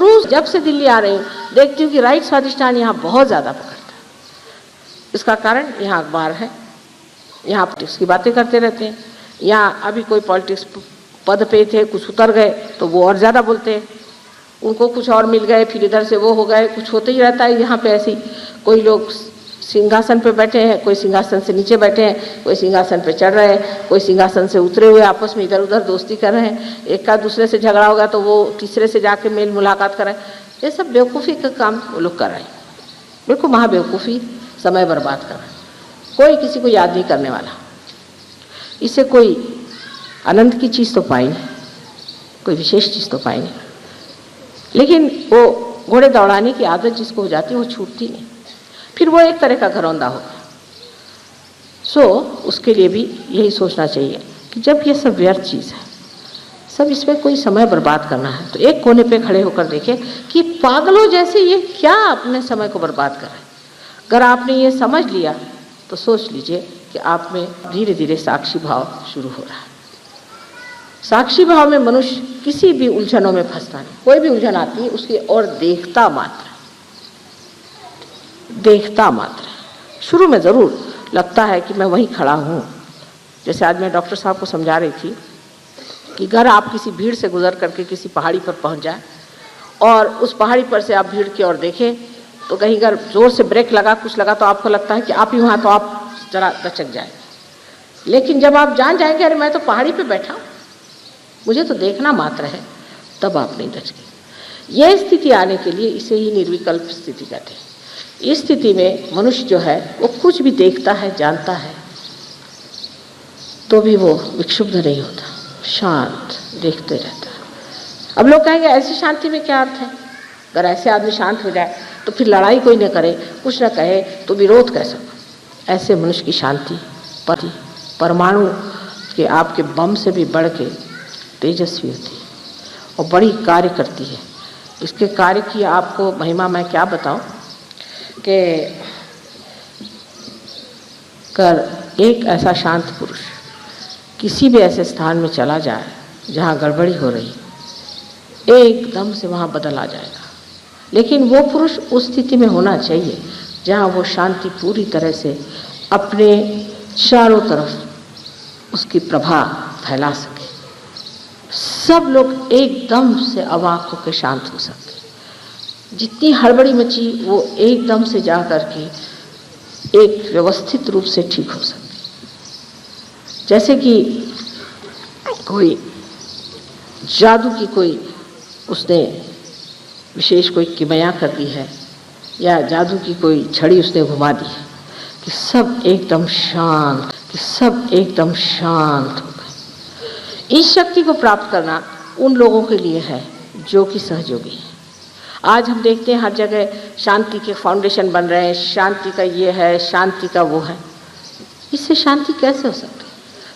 शुरू जब से दिल्ली आ रही हूँ देखती हूँ कि राइट स्वादिष्टान यहाँ बहुत ज़्यादा पकड़ता है। इसका कारण यहाँ अखबार है, यहाँ पॉलिटिक्स की बातें करते रहते हैं। यहाँ अभी कोई पॉलिटिक्स पद पे थे, कुछ उतर गए तो वो और ज़्यादा बोलते हैं, उनको कुछ और मिल गए, फिर इधर से वो हो गए, कुछ होते ही रहता है। यहाँ पे ऐसे ही कोई लोग सिंहासन पे बैठे हैं, कोई सिंहासन से नीचे बैठे हैं, कोई सिंहासन पे चढ़ रहे हैं, कोई सिंहासन से उतरे हुए आपस में इधर उधर दोस्ती कर रहे हैं। एक का दूसरे से झगड़ा होगा तो वो तीसरे से जाके मेल मुलाकात कर रहे हैं। ये सब बेवकूफ़ी का काम वो लोग कर रहे हैं, बिल्कुल महाबेवकूफ़ी, समय बर्बाद कर रहे हैं। कोई किसी को याद नहीं करने वाला, इससे कोई आनंद की चीज़ तो पाई नहीं, कोई विशेष चीज़ तो पाई नहीं। लेकिन वो घोड़े दौड़ाने की आदत जिसको हो जाती है वो छूटती नहीं, फिर वो एक तरह का घरौंदा हो गया। उसके लिए भी यही सोचना चाहिए कि जब ये सब व्यर्थ चीज़ है, सब इसमें कोई समय बर्बाद करना है तो एक कोने पे खड़े होकर देखें कि पागलों जैसे ये क्या अपने समय को बर्बाद कर रहे हैं। अगर आपने ये समझ लिया तो सोच लीजिए कि आप में धीरे धीरे साक्षी भाव शुरू हो रहा है। साक्षी भाव में मनुष्य किसी भी उलझनों में फंसता नहीं, कोई भी उलझन आती है उसकी और देखता मात्र है। शुरू में ज़रूर लगता है कि मैं वहीं खड़ा हूँ। जैसे आज मैं डॉक्टर साहब को समझा रही थी कि अगर आप किसी भीड़ से गुजर करके किसी पहाड़ी पर पहुँच जाए और उस पहाड़ी पर से आप भीड़ की ओर देखें तो कहीं अगर ज़ोर से ब्रेक लगा कुछ लगा तो आपको लगता है कि आप ही वहाँ, तो आप जरा दचक जाएंगे। लेकिन जब आप जान जाएंगे अरे मैं तो पहाड़ी पे बैठा हूँ, मुझे तो देखना मात्र है, तब आप नहीं दचके। यह स्थिति आने के लिए इसे ही निर्विकल्प स्थिति कहते हैं। इस स्थिति में मनुष्य जो है वो कुछ भी देखता है, जानता है, तो भी वो विक्षुब्ध नहीं होता, शांत देखते रहता है। अब लोग कहेंगे ऐसी शांति में क्या अर्थ है? अगर ऐसे आदमी शांत हो जाए तो फिर लड़ाई कोई न करे, कुछ न कहे तो विरोध कैसा? ऐसे मनुष्य की शांति परमाणु के आपके बम से भी बढ़ के तेजस्वी होती है और बड़ी कार्य करती है। इसके कार्य की आपको महिमा मैं क्या बताऊं कि एक ऐसा शांत पुरुष किसी भी ऐसे स्थान में चला जाए जहाँ गड़बड़ी हो रही, एकदम से वहाँ बदल आ जाएगा। लेकिन वो पुरुष उस स्थिति में होना चाहिए जहाँ वो शांति पूरी तरह से अपने चारों तरफ उसकी प्रभा फैला सके, सब लोग एकदम से अवाक होकर शांत हो सकते। जितनी हड़बड़ी मची वो एकदम से जा कर के एक व्यवस्थित रूप से ठीक हो सकती। जैसे कि कोई जादू की कोई उसने विशेष कोई किमया कर दी है या जादू की कोई छड़ी उसने घुमा दी है कि सब एकदम शांत हो गए। इस शक्ति को प्राप्त करना उन लोगों के लिए है जो कि सहयोगी है। आज हम देखते हैं हर जगह शांति के फाउंडेशन बन रहे हैं, शांति का ये है, शांति का वो है। इससे शांति कैसे हो सकती है?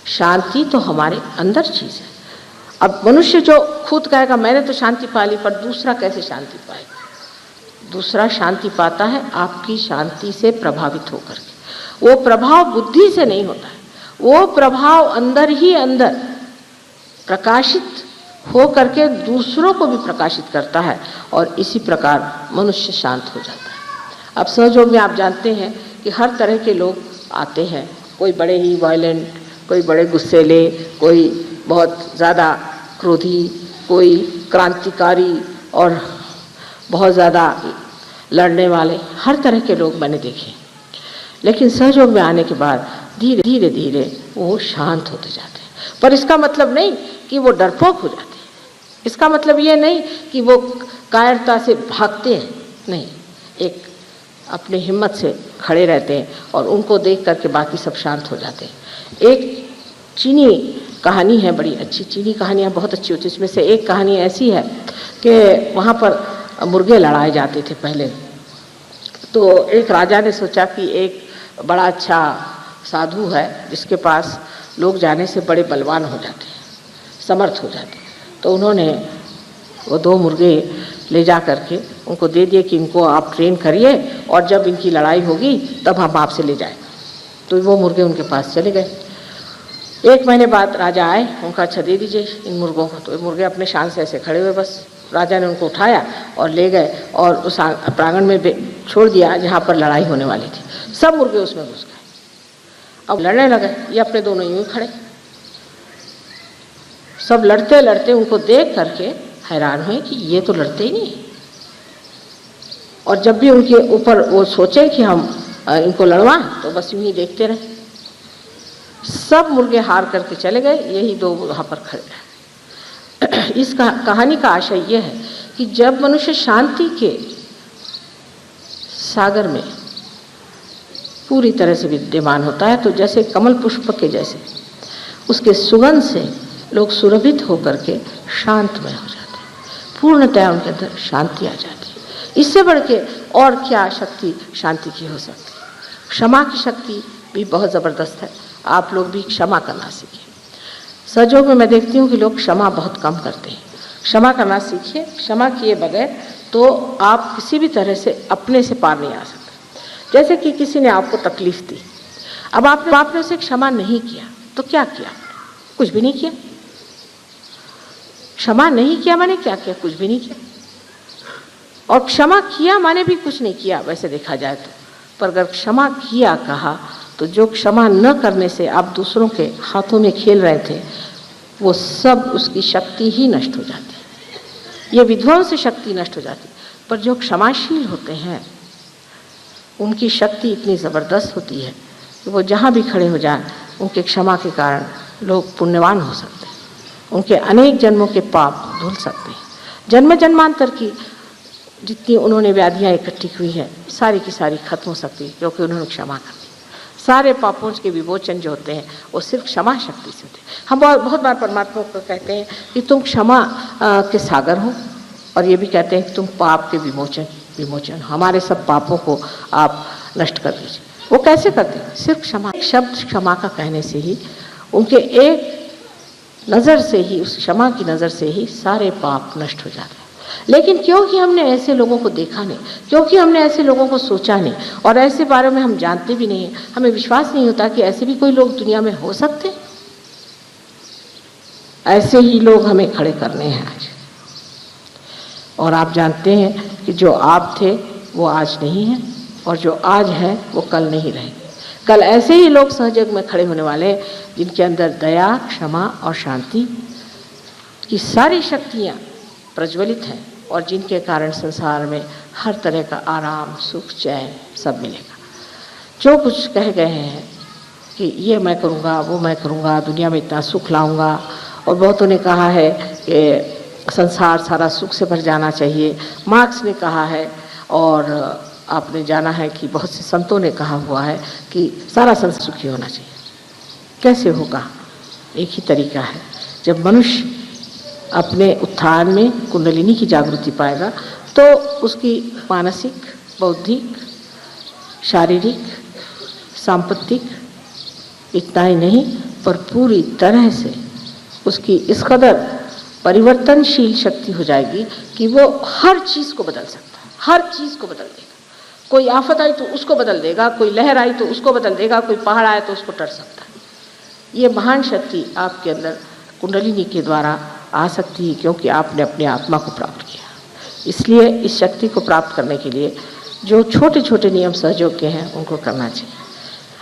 शांति तो हमारे अंदर चीज़ है। अब मनुष्य जो खुद कहेगा मैंने तो शांति पा ली, पर दूसरा कैसे शांति पाएगा? दूसरा शांति पाता है आपकी शांति से प्रभावित होकर के। वो प्रभाव बुद्धि से नहीं होता है, वो प्रभाव अंदर ही अंदर प्रकाशित हो करके दूसरों को भी प्रकाशित करता है और इसी प्रकार मनुष्य शांत हो जाता है। अब सहयोग में आप जानते हैं कि हर तरह के लोग आते हैं, कोई बड़े ही वायलेंट, कोई बड़े गुस्सेले, कोई बहुत ज़्यादा क्रोधी, कोई क्रांतिकारी और बहुत ज़्यादा लड़ने वाले, हर तरह के लोग मैंने देखे। लेकिन सहयोग में आने के बाद धीरे धीरे धीरे वो शांत होते जाते हैं। पर इसका मतलब नहीं कि वो डरपोक हो जाते हैं, इसका मतलब ये नहीं कि वो कायरता से भागते हैं, नहीं, एक अपनी हिम्मत से खड़े रहते हैं और उनको देख करके बाकी सब शांत हो जाते हैं। एक चीनी कहानी है, बड़ी अच्छी, चीनी कहानियाँ बहुत अच्छी होती है। इसमें से एक कहानी ऐसी है कि वहाँ पर मुर्गे लड़ाए जाते थे पहले। तो एक राजा ने सोचा कि एक बड़ा अच्छा साधु है जिसके पास लोग जाने से बड़े बलवान हो जाते हैं, समर्थ हो जाते हैं। तो उन्होंने वो 2 मुर्गे ले जा करके उनको दे दिए कि इनको आप ट्रेन करिए और जब इनकी लड़ाई होगी तब हम आपसे ले जाएंगे। तो वो मुर्गे उनके पास चले गए। 1 महीने बाद राजा आए, उनका अच्छा दे दीजिए इन मुर्गों को। तो मुर्गे अपने शान से ऐसे खड़े हुए, बस राजा ने उनको उठाया और ले गए और उस प्रांगण में छोड़ दिया जहाँ पर लड़ाई होने वाली थी। सब मुर्गे उसमें घुस गए। अब लड़ने लगे, ये अपने दोनों यूं ही खड़े। सब लड़ते लड़ते उनको देख करके हैरान हुए कि ये तो लड़ते ही नहीं। और जब भी उनके ऊपर वो सोचे कि हम इनको लड़वाएं तो बस यूं ही देखते रहे। सब मुर्गे हार करके चले गए, यही दो वहाँ पर खड़े रहे। इस कहानी का आशय यह है कि जब मनुष्य शांति के सागर में पूरी तरह से विद्यमान होता है तो जैसे कमल पुष्प के जैसे उसके सुगंध से लोग सुरभित होकर के शांतमय हो जाते हैं, पूर्णतया उनके अंदर शांति आ जाती है। इससे बढ़ के और क्या शक्ति शांति की हो सकती है। क्षमा की शक्ति भी बहुत ज़बरदस्त है। आप लोग भी क्षमा करना सीखिए। सहयोग में मैं देखती हूँ कि लोग क्षमा बहुत कम करते हैं। क्षमा करना सीखिए। क्षमा किए बगैर तो आप किसी भी तरह से अपने से पार नहीं आ सकते। जैसे कि किसी ने आपको तकलीफ दी, अब आपने उसे क्षमा नहीं किया तो क्या किया? कुछ भी नहीं किया। क्षमा नहीं किया माने क्या किया? कुछ भी नहीं किया। और क्षमा किया माने भी कुछ नहीं किया वैसे देखा जाए तो। पर अगर क्षमा किया कहा तो जो क्षमा न करने से आप दूसरों के हाथों में खेल रहे थे वो सब उसकी शक्ति ही नष्ट हो जाती है। ये विध्वंस शक्ति नष्ट हो जाती है। पर जो क्षमाशील होते हैं उनकी शक्ति इतनी ज़बरदस्त होती है कि वो जहाँ भी खड़े हो जाएं उनके क्षमा के कारण लोग पुण्यवान हो सकते हैं। उनके अनेक जन्मों के पाप धुल सकते हैं। जन्म जन्मांतर की जितनी उन्होंने व्याधियाँ इकट्ठी हुई हैं सारी की सारी खत्म हो सकती है क्योंकि उन्होंने क्षमा कर दी। सारे पापों के विमोचन जो होते हैं वो सिर्फ क्षमा शक्ति से होते हैं। हम बहुत बार परमात्मा को कहते हैं कि तुम क्षमा के सागर हो और ये भी कहते हैं कि तुम पाप के विमोचन हमारे सब पापों को आप नष्ट कर दीजिए। वो कैसे करते हैं? सिर्फ क्षमा। एक शब्द क्षमा का कहने से ही, उनके एक नज़र से ही, उस क्षमा की नज़र से ही सारे पाप नष्ट हो जाते हैं। लेकिन क्योंकि हमने ऐसे लोगों को देखा नहीं, क्योंकि हमने ऐसे लोगों को सोचा नहीं और ऐसे बारे में हम जानते भी नहीं हैं, हमें विश्वास नहीं होता कि ऐसे भी कोई लोग दुनिया में हो सकते। ऐसे ही लोग हमें खड़े करने हैं आज। और आप जानते हैं कि जो आप थे वो आज नहीं है और जो आज है वो कल नहीं रहेंगे। कल ऐसे ही लोग सहयोग में खड़े होने वाले हैं जिनके अंदर दया, क्षमा और शांति की सारी शक्तियाँ प्रज्वलित हैं और जिनके कारण संसार में हर तरह का आराम, सुख, चैन सब मिलेगा। जो कुछ कह गए हैं कि ये मैं करूँगा, वो मैं करूँगा, दुनिया में इतना सुख लाऊंगा, और बहुतों ने कहा है कि संसार सारा सुख से भर जाना चाहिए। मार्क्स ने कहा है और आपने जाना है कि बहुत से संतों ने कहा हुआ है कि सारा संसार सुखी होना चाहिए। कैसे होगा? एक ही तरीका है, जब मनुष्य अपने उत्थान में कुंडलिनी की जागृति पाएगा तो उसकी मानसिक, बौद्धिक, शारीरिक, सांपत्तिक इतना ही नहीं पर पूरी तरह से उसकी इस कदर परिवर्तनशील शक्ति हो जाएगी कि वो हर चीज़ को बदल सकता है। हर चीज़ को बदल देगा। कोई आफत आई तो उसको बदल देगा, कोई लहर आई तो उसको बदल देगा, कोई पहाड़ आए तो उसको टर सकता है। ये महान शक्ति आपके अंदर कुंडलिनी के द्वारा आ सकती है क्योंकि आपने अपने आत्मा को प्राप्त किया। इसलिए इस शक्ति को प्राप्त करने के लिए जो छोटे छोटे नियम सहयोग के हैं उनको करना चाहिए।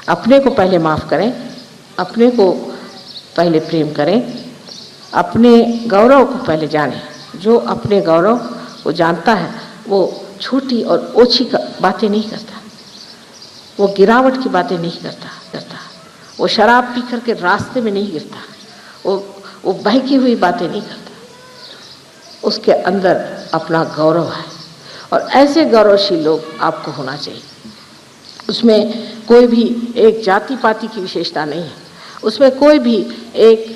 अपने को पहले माफ़ करें, अपने को पहले प्रेम करें, अपने गौरव को पहले जानें। जो अपने गौरव को जानता है वो छोटी और ओछी बातें नहीं करता, वो गिरावट की बातें नहीं करता, वो शराब पी करके रास्ते में नहीं गिरता, वो बहकी हुई बातें नहीं करता। उसके अंदर अपना गौरव है और ऐसे गौरवशील लोग आपको होना चाहिए। उसमें कोई भी एक जाति पाति की विशेषता नहीं है, उसमें कोई भी एक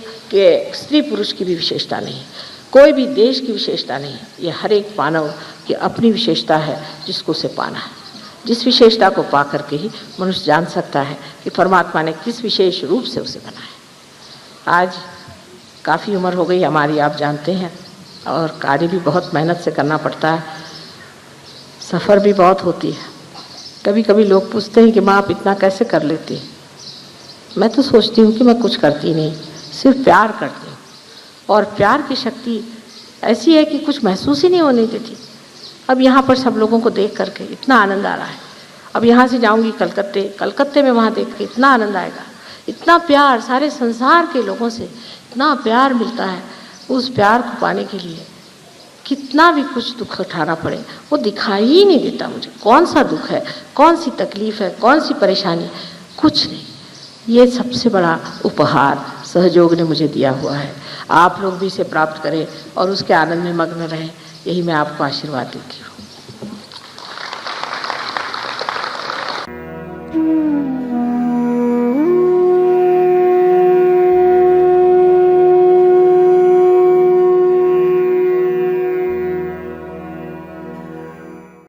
स्त्री पुरुष की भी विशेषता नहीं है, कोई भी देश की विशेषता नहीं है। ये हर एक मानव की अपनी विशेषता है जिसको उसे पाना है। जिस विशेषता को पा करके ही मनुष्य जान सकता है कि परमात्मा ने किस विशेष रूप से उसे बनाया। आज काफ़ी उम्र हो गई हमारी, आप जानते हैं, और कार्य भी बहुत मेहनत से करना पड़ता है, सफ़र भी बहुत होती है। कभी कभी लोग पूछते हैं कि माँ आप इतना कैसे कर लेती हैं? मैं तो सोचती हूँ कि मैं कुछ करती नहीं, सिर्फ प्यार करती हूँ। और प्यार की शक्ति ऐसी है कि कुछ महसूस ही नहीं होने देती। अब यहाँ पर सब लोगों को देख करके इतना आनंद आ रहा है। अब यहाँ से जाऊँगी कलकत्ते में वहाँ देख के इतना आनंद आएगा, इतना प्यार सारे संसार के लोगों से इतना प्यार मिलता है। उस प्यार को पाने के लिए कितना भी कुछ दुख उठाना पड़े वो दिखाई ही नहीं देता मुझे। कौन सा दुख है, कौन सी तकलीफ़ है, कौन सी परेशानी, कुछ नहीं। ये सबसे बड़ा उपहार सहयोग ने मुझे दिया हुआ है। आप लोग भी इसे प्राप्त करें और उसके आनंद में मग्न रहें, यही मैं आपको आशीर्वाद देती हूँ।